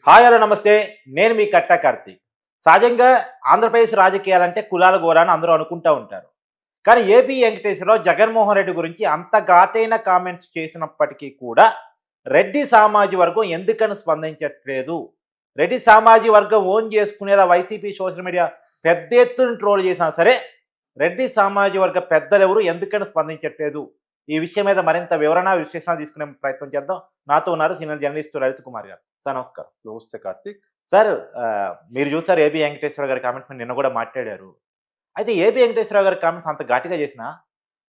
Hi hello నమస్తే. నేను మీ కట్టా కార్తీక్. సహజంగా ఆంధ్రప్రదేశ్ రాజకీయాలంటే కులాల గోల అని అందరూ అనుకుంటా ఉంటారు. కానీ ఏపీ వెంకటేశ్వరరావు జగన్మోహన్ రెడ్డి గురించి అంత ఘాటైన కామెంట్స్ చేసినప్పటికీ కూడా రెడ్డి సామాజిక వర్గం ఎందుకని స్పందించట్లేదు? రెడ్డి సామాజిక వర్గం ఓన్ చేసుకునేలా వైసీపీ సోషల్ మీడియా పెద్ద ఎత్తున ట్రోల్ చేసినా సరే రెడ్డి సామాజిక వర్గ పెద్దలెవరు ఎందుకని స్పందించట్లేదు? ఈ విషయం మీద మరింత వివరణ, విశ్లేషణ తీసుకునే ప్రయత్నం చేద్దాం. నాతో ఉన్నారు సీనియర్ జర్నలిస్ట్ రవిత్ కుమార్ గారు. సార్ నమస్కారం. నమస్తే కార్తీక్. సార్ మీరు చూసారు ఏబీ వెంకటేశ్వరరావు గారి కామెంట్స్ నిన్న కూడా మాట్లాడారు. అయితే ఏబీ వెంకటేశ్వరరావు గారి కామెంట్స్ అంత ఘాటుగా చేసినా,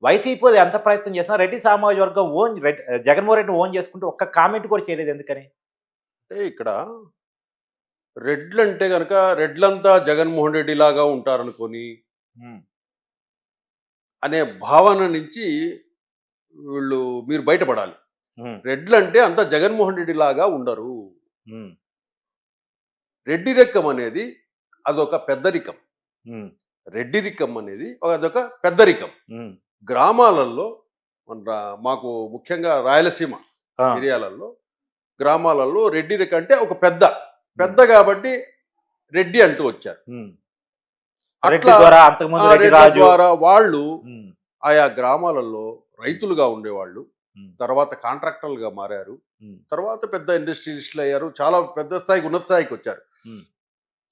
వైసీపీలో ఎంత ప్రయత్నం చేసినా రెడ్డి సామాజిక వర్గం జగన్మోహన్ రెడ్డిని ఓన్ చేసుకుంటూ ఒక్క కామెంట్ కూడా చేయలేదు ఎందుకని? అంటే ఇక్కడ రెడ్లు అంటే గనక రెడ్లంతా జగన్మోహన్ రెడ్డి లాగా ఉంటారనుకొని హ్మ్. అనే భావన నుంచి మీరు బయటపడాలి. హ్మ్. రెడ్లు అంటే అంత జగన్మోహన్ రెడ్డి లాగా ఉండరు. హ్మ్. రెడ్డి రెక్కం అనేది అదొక పెద్దరికం. హ్మ్. రెడ్డిరికం అనేది అదొక పెద్దరికం. హ్మ్. గ్రామాలలో మాకు ముఖ్యంగా రాయలసీమ ఆ! ఏరియాలలో గ్రామాలలో రెడ్డి రెక్క అంటే ఒక పెద్ద కాబట్టి రెడ్డి అంటూ వచ్చారు. హ్మ్. రెడ్డి అట్లా ద్వారా అంతకుముందు రెడ్డి రెడ్ల రాజు. ద్వారా వాళ్ళు హ్మ్. ఆయా గ్రామాలలో రైతులుగా ఉండేవాళ్ళు. హ్మ్. తర్వాత కాంట్రాక్టర్లుగా మారారు. హ్మ్. తర్వాత పెద్ద ఇండస్ట్రియలిస్టులు అయ్యారు. చాలా పెద్ద స్థాయికి, ఉన్నత స్థాయికి వచ్చారు. హ్మ్.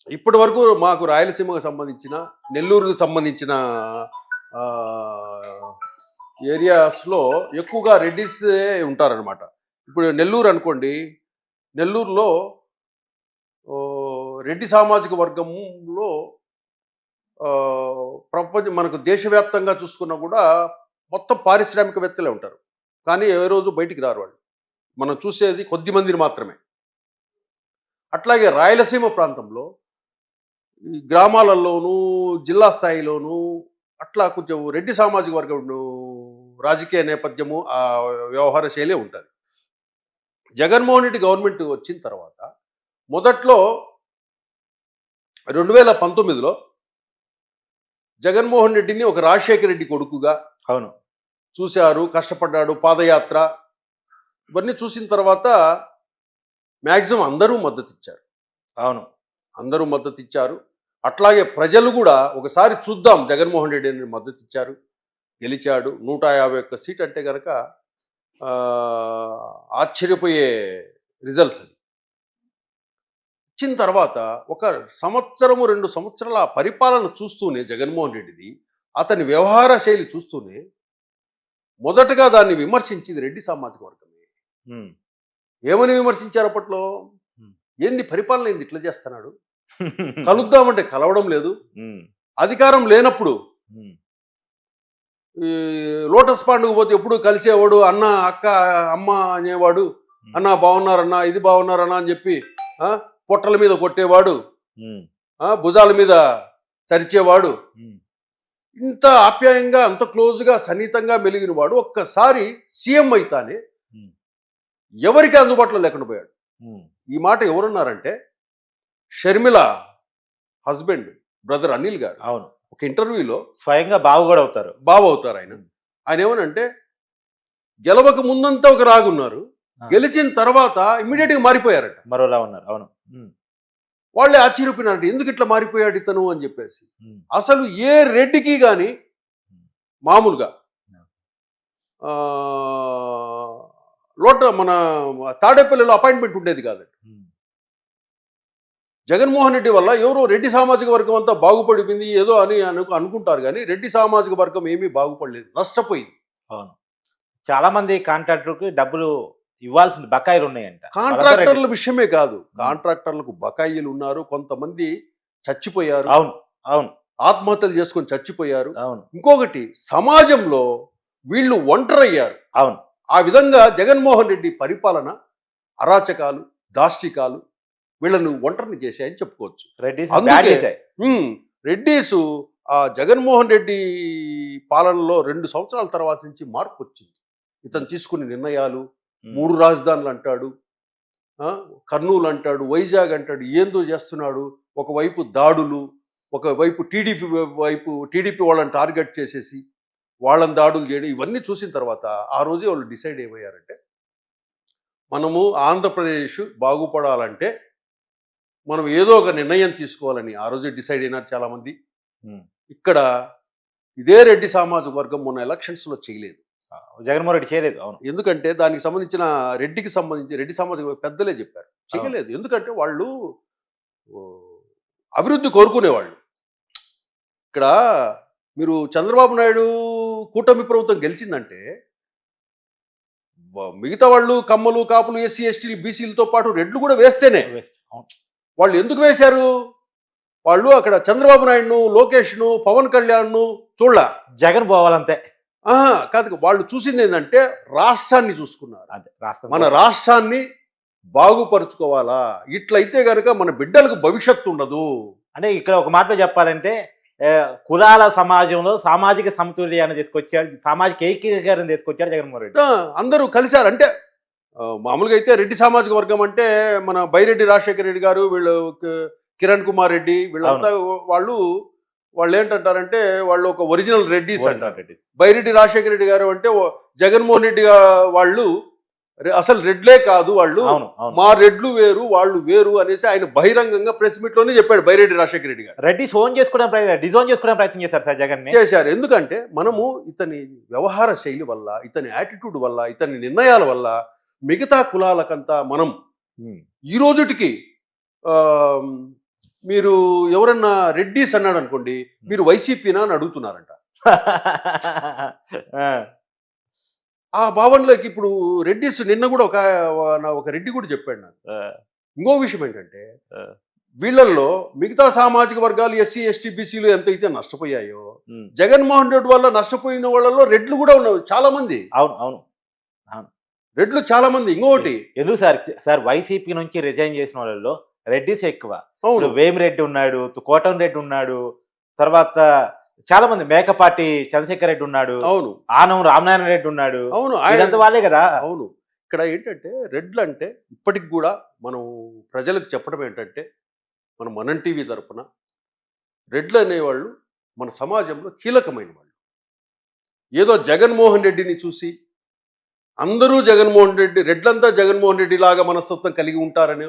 ఇప్పటి వరకు మాకు రాయలసీమకు సంబంధించిన, నెల్లూరుకు సంబంధించిన ఏరియాస్లో ఎక్కువగా రెడ్డిసే ఉంటారనమాట. ఇప్పుడు నెల్లూరు అనుకోండి, నెల్లూరులో రెడ్డి సామాజిక వర్గంలో మనకు దేశవ్యాప్తంగా చూసుకున్నా కూడా మొత్తం పారిశ్రామికవేత్తలే ఉంటారు. కానీ ఏ రోజు బయటికి రారు వాళ్ళు. మనం చూసేది కొద్ది మందిని మాత్రమే. అట్లాగే రాయలసీమ ప్రాంతంలో ఈ గ్రామాలలోనూ, జిల్లా స్థాయిలోనూ అట్లా కొంచెం రెడ్డి సామాజిక వర్గం రాజకీయ నేపథ్యము, ఆ వ్యవహార శైలే ఉంటుంది. జగన్మోహన్ రెడ్డి గవర్నమెంట్ వచ్చిన తర్వాత మొదట్లో 2019లో జగన్మోహన్ రెడ్డిని ఒక రాజశేఖర రెడ్డి కొడుకుగా అవును. చూశారు. కష్టపడ్డాడు, పాదయాత్ర ఇవన్నీ చూసిన తర్వాత మ్యాక్సిమం అందరూ మద్దతు ఇచ్చారు. అవును. అందరూ మద్దతు ఇచ్చారు. అట్లాగే ప్రజలు కూడా ఒకసారి చూద్దాం జగన్మోహన్ రెడ్డి అని మద్దతు ఇచ్చారు. గెలిచాడు. 151 సీట్ అంటే కనుక ఆశ్చర్యపోయే రిజల్ట్స్ అది. ఇచ్చిన తర్వాత ఒక సంవత్సరము 2 సంవత్సరాల పరిపాలన చూస్తూనే జగన్మోహన్ రెడ్డిది, అతని వ్యవహార శైలి చూస్తూనే మొదటగా దాన్ని విమర్శించింది రెడ్డి సామాజిక వర్గమే. హ్మ్. ఏమని విమర్శించారు అప్పట్లో? హ్మ్. ఏంది పరిపాలన, ఏంది ఇట్లా చేస్తున్నాడు, కలుద్దామంటే కలవడం లేదు, హ్మ్. అధికారం లేనప్పుడు హ్మ్. ఈ లోటస్ పాండుకు పోతే ఎప్పుడు కలిసేవాడు, అన్న అక్క అమ్మ అనేవాడు, అన్న బాగున్నారన్నా, ఇది బాగున్నారన్నా అని చెప్పి పొట్టల మీద కొట్టేవాడు, హ్మ్. భుజాల మీద చరిచేవాడు. హ్మ్. ఇంత ఆప్యాయంగా, అంత క్లోజ్గా, సన్నిహితంగా మెలిగిన వాడు ఒక్కసారి సీఎం అయితానే హ్మ్. ఎవరికి అందుబాటులో లేకుండా పోయాడు. హ్మ్. ఈ మాట ఎవరున్నారంటే షర్మిల హస్బెండ్, బ్రదర్ అనిల్ గారు అవును. ఒక ఇంటర్వ్యూలో స్వయంగా బావ గూడా అవుతారు. అవుతారు ఆయన. ఆయన ఏమనంటే, గెలవక ముందంతా ఒక రాగున్నారు, ఆ! గెలిచిన తర్వాత ఇమ్మీడియట్గా మారిపోయారట. మరోలా ఉన్నారు. అవును. హ్మ్. వాళ్ళే ఆశ్చర్యపోయినారట, ఎందుకు ఇట్లా మారిపోయాడు ఇతను అని చెప్పేసి. హ్మ్. అసలు ఏ రెడ్డికి కానీ హ్మ్. మామూలుగా ఆ, మన తాడేపల్లిలో అపాయింట్మెంట్ ఉండేది కాదండి. హ్మ్. జగన్మోహన్ రెడ్డి వల్ల ఎవరో రెడ్డి సామాజిక వర్గం అంతా బాగుపడిపోయింది ఏదో అని అనుకుంటారు, కానీ రెడ్డి సామాజిక వర్గం ఏమీ బాగుపడలేదు, నష్టపోయింది. అవును. చాలా మంది కాంట్రాక్టర్‌కి డబ్బులు ఇవ్వాల్సిన బకాయిలు ఉన్నాయంట. వాళ్ళంతా రెడ్డి. కాంట్రాక్టర్ల విషయమే కాదు, హ్మ్. కాంట్రాక్టర్లకు బకాయిలు ఉన్నారు, కొంతమంది చచ్చిపోయారు, అవును. అవును. ఆత్మహత్యలు చేసుకొని చచ్చిపోయారు. అవును. ఇంకొకటి, సమాజంలో వీళ్ళు ఒంటరయ్యారు. అవును. ఆ విధంగా జగన్మోహన్ రెడ్డి పరిపాలన అరాచకాలు, దాష్టికాలు వీళ్ళను ఒంటరిని చేశాయని చెప్పుకోవచ్చు. రెడ్డిస్ బ్యాన్ అందుకే చేశాయి. రెడ్డీసు ఆ జగన్మోహన్ రెడ్డి పాలనలో 2 సంవత్సరాల తర్వాత నుంచి మార్పు వచ్చింది. ఇతను తీసుకునే నిర్ణయాలు, హ్మ్. 3 రాజధానులు అంటాడు, కర్నూలు అంటాడు, వైజాగ్ అంటాడు, ఏందో చేస్తున్నాడు. ఒకవైపు దాడులు, ఒకవైపు టీడీపీ వాళ్ళని టార్గెట్ చేసేసి వాళ్ళని దాడులు చేయడం, ఇవన్నీ చూసిన తర్వాత ఆ రోజే వాళ్ళు డిసైడ్ ఏమయ్యారంటే, మనము ఆంధ్రప్రదేశ్ బాగుపడాలంటే మనం ఏదో ఒక నిర్ణయం తీసుకోవాలని ఆ రోజు డిసైడ్ అయినారు చాలామంది. ఉమ్. ఇక్కడ ఇదే రెడ్డి సామాజిక వర్గం మొన్న ఎలక్షన్స్లో చేయలేదు. జగన్మోహన్ రెడ్డి చేయలేదు. అవును. ఎందుకంటే దానికి సంబంధించిన రెడ్డి సామాజిక వర్గ పెద్దలే చెప్పారు చేయలేదు. ఎందుకంటే వాళ్ళు ఓ, అభివృద్ధి కోరుకునేవాళ్ళు. ఇక్కడ మీరు చంద్రబాబు నాయుడు కూటమి ప్రభుత్వం గెలిచిందంటే మిగతా వాళ్ళు కమ్మలు కాపులు ఎస్సీ ఎస్టీలు బీసీలతో పాటు రెడ్లు కూడా వేస్తేనే. అవును. వాళ్ళు ఎందుకు వేశారు? వాళ్ళు అక్కడ చంద్రబాబు నాయుడును, లోకేష్ను, పవన్ కళ్యాణ్ను చూడలా. జగన్ పోవాలంతే. కాదు, వాళ్ళు చూసింది ఏంటంటే రాష్ట్రాన్ని చూసుకున్నారు. అదే రాష్ట్రం మన రాష్ట్రాన్ని బాగుపరుచుకోవాలా, ఇట్లయితే గనక మన బిడ్డలకు భవిష్యత్తు ఉండదు. అంటే ఇక్కడ ఒక మాటలో చెప్పాలంటే కులాల సమాజంలో సామాజిక సమతుల్యాన్ని తీసుకొచ్చాడు, సామాజిక ఏకీకరణ తీసుకొచ్చాడు జగన్మోహన్ రెడ్డి. అందరూ కలిశారు. అంటే మామూలుగా అయితే రెడ్డి సామాజిక వర్గం అంటే మన బైరెడ్డి రాజశేఖర రెడ్డి గారు, వీళ్ళు కిరణ్ కుమార్ రెడ్డి, వీళ్ళంతా వాళ్ళు ఏంటంటారంటే వాళ్ళు ఒక ఒరిజినల్ రెడ్డిస్ అంటారు. బైరెడ్డి రాజశేఖర రెడ్డి గారు అంటే జగన్మోహన్ రెడ్డి వాళ్ళు అసలు రెడ్లే కాదు, వాళ్ళు మా రెడ్లు వేరు వాళ్ళు వేరు అనేసి ఆయన బహిరంగంగా ప్రెస్ మీట్ లోనే చెప్పాడు బైరెడ్డి రాజశేఖర రెడ్డి గారు. రెడ్డి డిజోన్ చేసుకోవడం ప్రయత్నం చేశారు సార్ జగన్ చేశారు. ఎందుకంటే మనము ఇతని వ్యవహార శైలి వల్ల, ఇతని యాటిట్యూడ్ వల్ల, ఇతని నిర్ణయాల వల్ల మిగతా కులాలకంతా మనం ఈ రోజుటికి మీరు ఎవరన్నా రెడ్డిస్ అన్నాడు అనుకోండి, మీరు వైసీపీనా అని అడుగుతున్నారంట. ఆ భావనలోకి ఇప్పుడు రెడ్డిస్ నిన్న కూడా ఒక రెడ్డి కూడా చెప్పాడు నాకు. ఇంకో విషయం ఏంటంటే వీళ్ళల్లో మిగతా సామాజిక వర్గాలు ఎస్సీ ఎస్టీ బీసీలు ఎంతైతే నష్టపోయాయో, జగన్మోహన్ రెడ్డి వల్ల నష్టపోయిన వాళ్ళలో రెడ్లు కూడా ఉన్నారు చాలా మంది. అవును అవును రెడ్లు చాలా మంది. ఇంకోటి ఎందుకు సార్ వైసీపీ నుంచి రిజైన్ చేసిన వాళ్ళలో రెడ్డిస్ ఎక్కువ. వేమిరెడ్డి ఉన్నాడు, కోటం రెడ్డి ఉన్నాడు, తర్వాత చాలా మంది మేకపాటి చంద్రశేఖర్ రెడ్డి ఉన్నాడు, అవును, ఆనం రామనారాయణ రెడ్డి ఉన్నాడు, అవును, ఇదంతా వాళ్ళే కదా. అవును. ఇక్కడ ఏంటంటే రెడ్లు అంటే ఇప్పటికి కూడా మనం ప్రజలకు చెప్పడం ఏంటంటే మనం టీవీ తరపున రెడ్లు అనేవాళ్ళు మన సమాజంలో కీలకమైన వాళ్ళు. ఏదో జగన్మోహన్ రెడ్డిని చూసి అందరూ రెడ్లంతా జగన్మోహన్ రెడ్డి లాగా మనస్తత్వం కలిగి ఉంటారనో,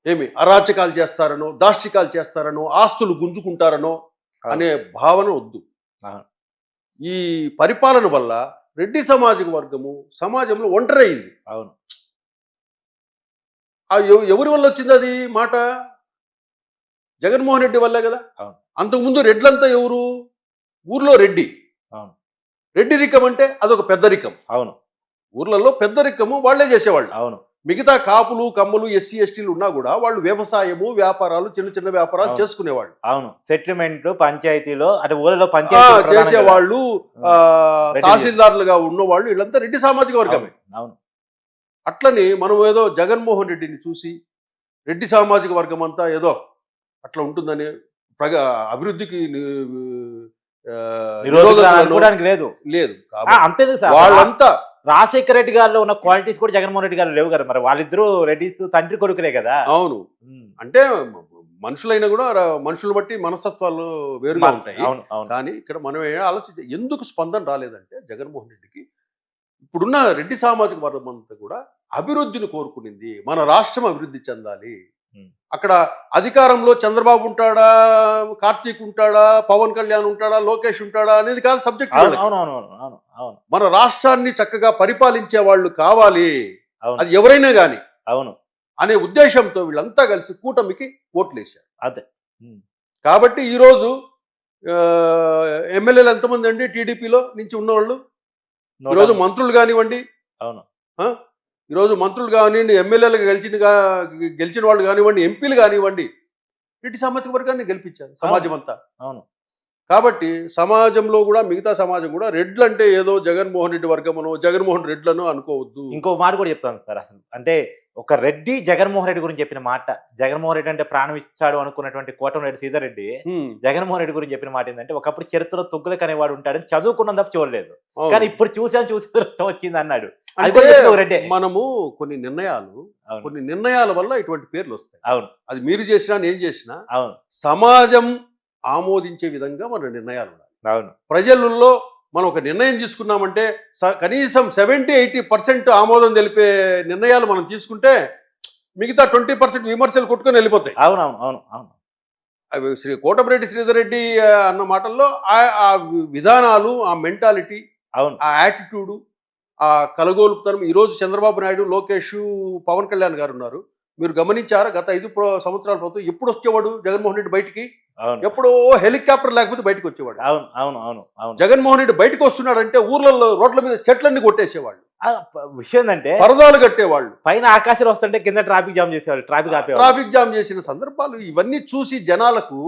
ఏమి అరాచకాలు చేస్తారనో, దాష్టికాలు చేస్తారనో, ఆస్తులు గుంజుకుంటారనో అనే భావన వద్దు. ఈ పరిపాలన వల్ల రెడ్డి సామాజిక వర్గము సమాజంలో ఒంటరైంది. అవును. ఎవరి వల్ల వచ్చింది అది మాట? జగన్మోహన్ రెడ్డి వల్లే కదా. అంతకుముందు రెడ్లంతా ఎవరు? ఊర్లో రెడ్డి. రెడ్డి రికం అంటే అదొక పెద్దరికం. అవును. ఊర్లలో పెద్దరికము వాళ్లే చేసేవాళ్ళు. అవును. మిగతా కాపులు కమ్మలు ఎస్సీ ఎస్టీలు ఉన్నా కూడా వాళ్ళు వ్యవసాయము వ్యాపారాలు చిన్న చిన్న వ్యాపారాలు చేసుకునేవాళ్ళు. అవును. సెటిల్మెంట్లు పంచాయతీలో అంటే ఊళ్ళో పంచాయతీ చేసేవాళ్ళు, తహసీల్దార్లుగా ఉన్నవాళ్ళు, వీళ్ళంతా రెడ్డి సామాజిక వర్గమే. అవును. అట్లని మనం ఏదో జగన్మోహన్ రెడ్డిని చూసి రెడ్డి సామాజిక వర్గం అంతా ఏదో అట్లా ఉంటుందని అభివృద్ధికి లేదు లేదు. అంతే. వాళ్ళంతా రాజశేఖర రెడ్డి గారిలో ఉన్న క్వాలిటీస్ కూడా జగన్మోహన్ రెడ్డి గారు లేవు కదా. మరి వాళ్ళిద్దరూ రెడ్డిస్ తండ్రి కొడుకులే కదా. అవును. అంటే మనుషులైనా కూడా మనుషులు బట్టి మనస్తత్వాలు వేరుగా ఉంటాయి. కానీ ఇక్కడ మనం ఆలోచించే ఎందుకు స్పందన రాలేదంటే జగన్మోహన్ రెడ్డికి ఇప్పుడున్న రెడ్డి సామాజిక వర్గం అంతా కూడా అభివృద్ధిని కోరుకునింది. మన రాష్ట్రం అభివృద్ధి చెందాలి. అక్కడ అధికారంలో చంద్రబాబు ఉంటాడా, కార్తీక్ ఉంటాడా, పవన్ కళ్యాణ్ ఉంటాడా, లోకేష్ ఉంటాడా అనేది కాదు సబ్జెక్ట్. మన రాష్ట్రాన్ని చక్కగా పరిపాలించే వాళ్ళు కావాలి, అది ఎవరైనా గాని అవును అనే ఉద్దేశంతో వీళ్ళంతా కలిసి కూటమికి ఓట్లు వేశారు. అదే. కాబట్టి ఈరోజు ఎమ్మెల్యేలు ఎంతమంది అండి టీడీపీలో నుంచి ఉన్నవాళ్ళు? ఈరోజు మంత్రులు కానివ్వండి, అవును, ఈరోజు మంత్రులు కానివ్వండి, ఎమ్మెల్యేలుగా గెలిచిన వాళ్ళు కానివ్వండి, ఎంపీలు కానివ్వండి, రెడ్డి సామాజిక వర్గాన్ని గెలిపించారు సమాజం అంతా. అవును. కాబట్టి సమాజంలో కూడా మిగతా సమాజం కూడా రెడ్లు అంటే ఏదో జగన్మోహన్ రెడ్డి వర్గమనో జగన్మోహన్ రెడ్లను అనుకోవద్దు. ఇంకో మాట కూడా చెప్తాను సార్. అసలు అంటే ఒక రెడ్డి జగన్మోహన్ రెడ్డి గురించి చెప్పిన మాట, జగన్మోహన్ రెడ్డి అంటే ప్రాణం ఇచ్చాడు అనుకున్నటువంటి కోటమిరెడ్డి సీతారెడ్డి జగన్మోహన్ రెడ్డి గురించి చెప్పిన మాట ఏంటంటే ఒకప్పుడు చరిత్రలో తుగ్గులకు అనేవాడు ఉంటాడని చదువుకున్నంత తప్ప చూడలేదు, కానీ ఇప్పుడు చూసి వచ్చింది అన్నాడు. మనము కొన్ని నిర్ణయాల వల్ల ఇటువంటి పేర్లు వస్తాయి. అవును. అది మీరు చేసినా నేను చేసినా అవును సమాజం ఆమోదించే విధంగా మన నిర్ణయాలు ఉండాలి. అవును. ప్రజలలో మనం ఒక నిర్ణయం తీసుకున్నామంటే కనీసం 70-80% ఆమోదం తెలిపే నిర్ణయాలు మనం తీసుకుంటే మిగతా 20% విమర్శలు కొట్టుకొని వెళ్ళిపోతాయి. అవును అవును అవును అవును అవి కోటమిరెడ్డి శ్రీధర్ రెడ్డి అన్న మాటల్లో ఆ విధానాలు, ఆ మెంటాలిటీ, అవును ఆ యాటిట్యూడు, ఆ కలగోలుపుతనం ఈరోజు చంద్రబాబు నాయుడు, లోకేష్, పవన్ కళ్యాణ్ గారు ఉన్నారు. మీరు గమనించారా? గత 5 సంవత్సరాల ప్రభుత్వం ఎప్పుడు వచ్చేవాడు జగన్మోహన్ రెడ్డి బయటికి? అవును ఎప్పుడో హెలికాప్టర్ లేకపోతే బయటకు వచ్చేవాడు. అవును అవును అవును అవును జగన్మోహన్ రెడ్డి బయటకు వస్తున్నాడంటే ఊర్లలో రోడ్ల మీద చెట్లన్నీ కొట్టేసేవాళ్ళు, విషయం ఏంటంటే పరదాలు కట్టేవాళ్ళు, పైన ఆకాశాలు వస్తుంటే కింద ట్రాఫిక్ జామ్ చేసేవాళ్ళు, ట్రాఫిక్ ఆపేవాళ్ళు. ట్రాఫిక్ జామ్ చేసిన సందర్భాలు ఇవన్నీ చూసి జనాలకు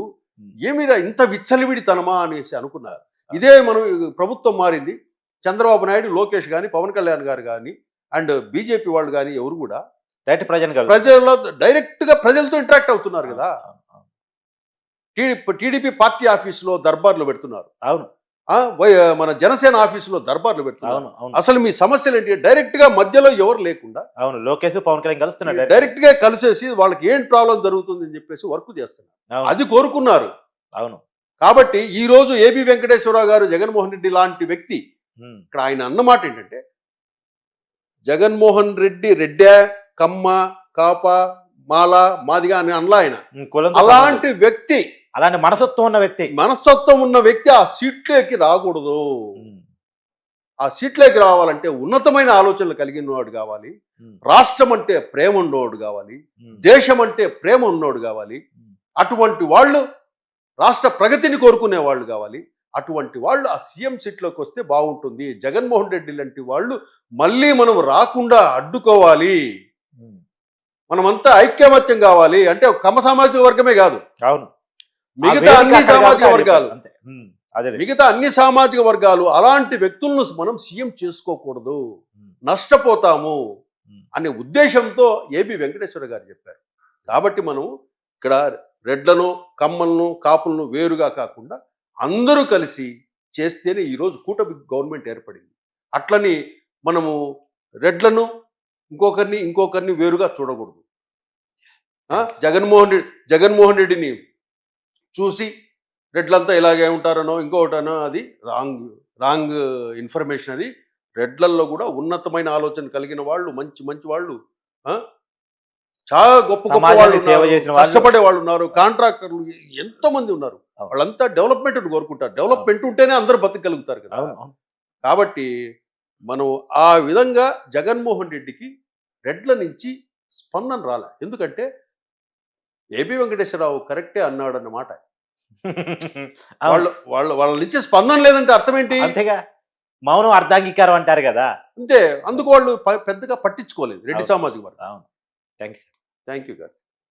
ఏమిరా ఇంత విచ్చలవిడితనమా అనేసి అనుకున్నారు. ఇదే మనం ప్రభుత్వం మారింది. చంద్రబాబు నాయుడు, లోకేష్ కానీ, పవన్ కళ్యాణ్ గారు కానీ, అండ్ బీజేపీ వాళ్ళు కానీ ఎవరు కూడా డైరెక్ట్ ప్రజలు కలుస్తారు. ప్రజల్లో డైరెక్ట్ గా ప్రజలతో ఇంటరాక్ట్ అవుతున్నారు కదా. టీడీపీ పార్టీ ఆఫీసులో దర్బార్లు పెడుతున్నారు, అవును మన జనసేన ఆఫీసులో దర్బార్లు పెడుతున్నారు. అవును అవును అసలు మీ సమస్యలు ఏంటి? డైరెక్ట్ గా మధ్యలో ఎవరు లేకుండా అవును లోకేష్ పవన్ కళ్యాణ్ కలుస్తున్నాడు డైరెక్ట్ గా కలిసేసి వాళ్ళకి ఏం ప్రాబ్లం జరుగుతుంది అని చెప్పేసి వర్క్ చేస్తున్నారు. అవును అది కోరుకున్నారు. అవును కాబట్టి ఈ రోజు ఏబి వెంకటేశ్వరరావు గారు, జగన్మోహన్ రెడ్డి లాంటి వ్యక్తి, ఇక్కడ ఆయన అన్నమాట ఏంటంటే జగన్మోహన్ రెడ్డి రెడ్డే, కమ్మ, కాప, మాల, మాదిగా అని అనలా ఆయన. కులంతో అలాంటి వ్యక్తి, అలాంటి మనసత్వం ఉన్న వ్యక్తి, మనస్తత్వం ఉన్న వ్యక్తి ఆ సీట్లోకి రాకూడదు. ఆ సీట్లోకి రావాలంటే ఉన్నతమైన ఆలోచనలు కలిగిన వాడు కావాలి, రాష్ట్రం అంటే ప్రేమ ఉన్నవాడు కావాలి, దేశం అంటే ప్రేమ ఉన్నవాడు కావాలి. అటువంటి వాళ్ళు రాష్ట్ర ప్రగతిని కోరుకునే వాళ్ళు కావాలి. అటువంటి వాళ్ళు ఆ సీఎం సీట్లోకి వస్తే బాగుంటుంది. జగన్మోహన్ రెడ్డి లాంటి వాళ్ళు మళ్ళీ మనం రాకుండా అడ్డుకోవాలి. మనమంతా ఐక్యమత్యం కావాలి. అంటే కమ్మ సామాజిక వర్గమే కాదు, అవును మిగతా అన్ని సామాజిక వర్గాలు, అదే మిగతా అన్ని సామాజిక వర్గాలు అలాంటి వ్యక్తులను మనం సీఎం చేసుకోకూడదు, నష్టపోతాము అనే ఉద్దేశంతో ఏబి వెంకటేశ్వర గారు చెప్పారు. కాబట్టి మనం ఇక్కడ రెడ్లను, కమ్మలను, కాపులను వేరుగా కాకుండా అందరూ కలిసి చేస్తేనే ఈరోజు కూటమి గవర్నమెంట్ ఏర్పడింది. అట్లని మనము రెడ్లను ఇంకొకరిని వేరుగా చూడకూడదు. జగన్మోహన్ రెడ్డిని చూసి రెడ్లంతా ఇలాగే ఉంటారనో ఇంకొకటనో అది రాంగ్ ఇన్ఫర్మేషన్. అది రెడ్లల్లో కూడా ఉన్నతమైన ఆలోచన కలిగిన వాళ్ళు, మంచి వాళ్ళు, చాలా గొప్ప వాళ్ళు ఉన్నారు, కష్టపడే వాళ్ళు ఉన్నారు, కాంట్రాక్టర్లు ఎంతో మంది ఉన్నారు. వాళ్ళంతా డెవలప్మెంట్ కోరుకుంటారు. డెవలప్మెంట్ ఉంటేనే అందరూ బతకగలుగుతారు కదా. కాబట్టి మనం ఆ విధంగా జగన్మోహన్ రెడ్డికి రెడ్ల నుంచి స్పందన రాలే. ఎందుకంటే ఏబి వెంకటేశ్వరరావు కరెక్టే అన్నాడు అన్నమాట. వాళ్ళ నుంచి స్పందన లేదంటే అర్థం ఏంటి? అంతేగా, మౌనం అర్ధాంగీకారం అంటారు కదా, అంతే. అందుకు వాళ్ళు పెద్దగా పట్టించుకోలేదు రెడ్డి సామాజిక వర్గం. థ్యాంక్ యూ థ్యాంక్ యూ గారు.